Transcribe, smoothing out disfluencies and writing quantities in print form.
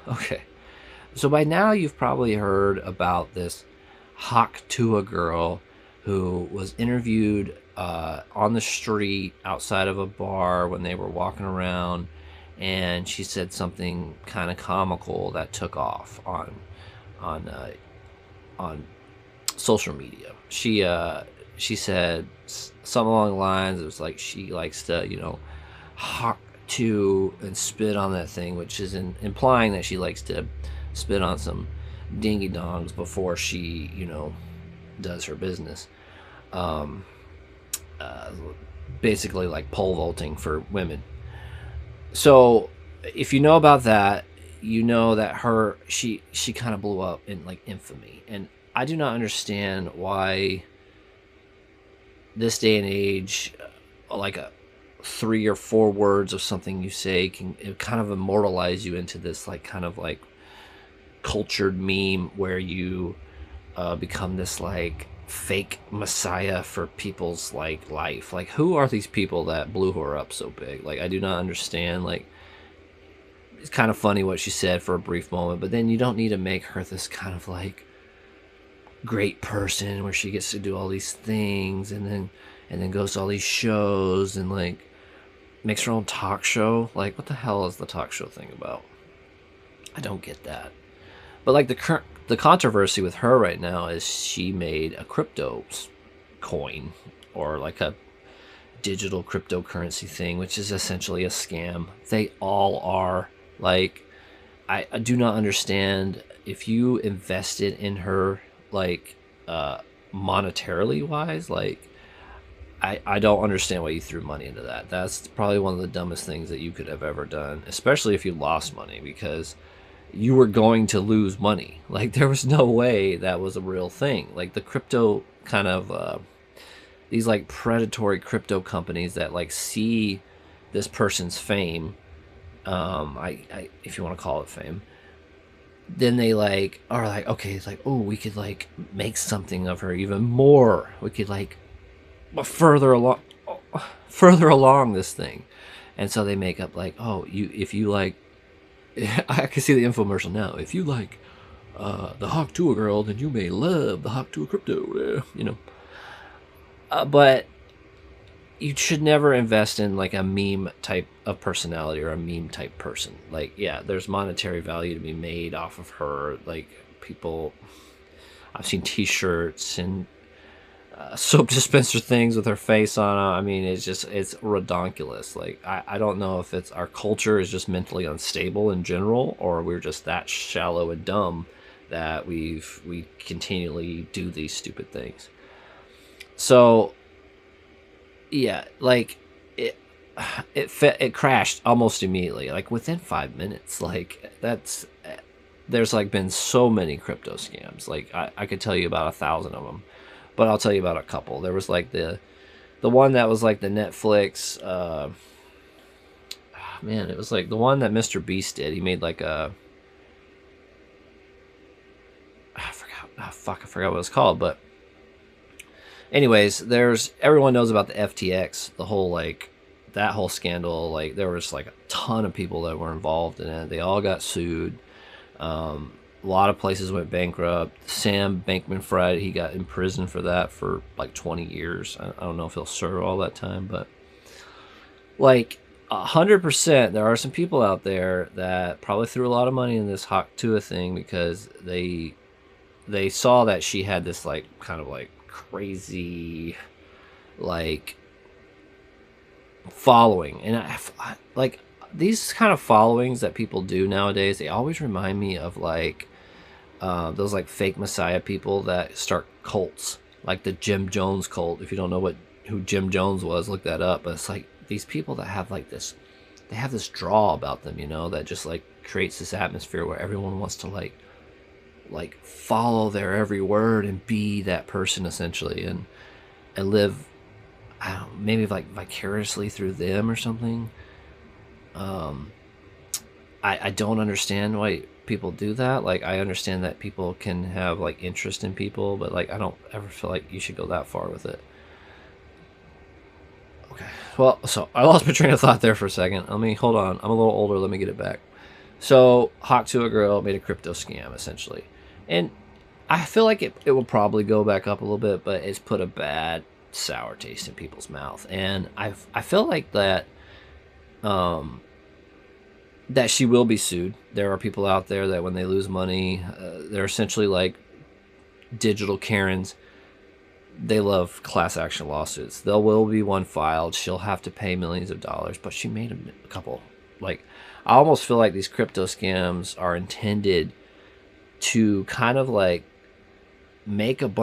Okay. So by now you've probably heard about this Hauck tuah girl who was interviewed on the street outside of a bar when they were walking around, and she said something kind of comical that took off on on social media. She said something along the lines. It was like she likes to hawk to and spit on that thing, which is implying that she likes to spit on some dingy dongs before she does her business. Um, uh, Basically like pole vaulting for women. So if you know about that, you know that she kind of blew up in like infamy, and I do not understand why this day and age, like a 3 or 4 words of something you say can it kind of immortalize you into this like kind of like cultured meme where you become this like fake messiah for people's like life. Like, who are these people that blew her up so big? Like, I do not understand. Like, it's kind of funny what she said for a brief moment, but then you don't need to make her this kind of like great person where she gets to do all these things and then goes to all these shows and like makes her own talk show. Like, what the hell is the talk show thing about? I don't get that. But like the controversy with her right now is she made a crypto coin, or like a digital cryptocurrency thing, which is essentially a scam. They all are. Like, I do not understand if you invested in her, like, monetarily wise. Like, I don't understand why you threw money into that. That's probably one of the dumbest things that you could have ever done, especially if you lost money, because you were going to lose money. Like, there was no way that was a real thing. Like, the crypto kind of these like predatory crypto companies that like see this person's fame, I if you want to call it fame, then they like are like, okay, it's like, oh, we could like make something of her even more. We could like further along further along this thing. And so they make up like, oh, you if you like I can see the infomercial now. If you like the Hawk Tuah girl, then you may love the Hawk Tuah crypto. But you should never invest in like a meme type of personality or a meme type person. Like, yeah, there's monetary value to be made off of her. Like, people, I've seen T-shirts and soap dispenser things with her face on it. I mean, it's redonkulous. Like, I don't know if it's our culture is just mentally unstable in general, or we're just that shallow and dumb that we continually do these stupid things. So yeah, like it crashed almost immediately, like within 5 minutes. Like, there's like been so many crypto scams. Like, I could tell you about 1,000 of them, but I'll tell you about a couple. There was like the one that was like the Netflix. Man, it was like the one that Mr. Beast did. He made like a I forgot. Oh, fuck, I forgot what it's called, but anyways, there's everyone knows about the FTX, the whole like that whole scandal. Like, there was like a ton of people that were involved in it. They all got sued. A lot of places went bankrupt. Sam Bankman-Fried, he got in prison for that for like 20 years. I don't know if he'll serve all that time, but like 100%, there are some people out there that probably threw a lot of money in this Hawk Tuah thing because they saw that she had this like kind of like crazy like following, and like these kind of followings that people do nowadays, they always remind me of like those like fake messiah people that start cults, like the Jim Jones cult. If you don't know who Jim Jones was, look that up. But it's like these people that have like this, they have this draw about them, that just like creates this atmosphere where everyone wants to like follow their every word and be that person essentially, and live, I don't know, maybe like vicariously through them or something. Um, I don't understand why people do that. Like, I understand that people can have like interest in people, but like I don't ever feel like you should go that far with it. Okay. Well, so I lost my train of thought there for a second. Let me hold on. I'm a little older. Let me get it back. So Hawk to a Girl made a crypto scam essentially, and I feel like it will probably go back up a little bit, but it's put a bad sour taste in people's mouth, and I feel like um, that she will be sued. There are people out there that when they lose money, they're essentially like digital Karens. They love class action lawsuits. There will be one filed. She'll have to pay millions of dollars, but she made a couple. Like, I almost feel like these crypto scams are intended to kind of like make a bunch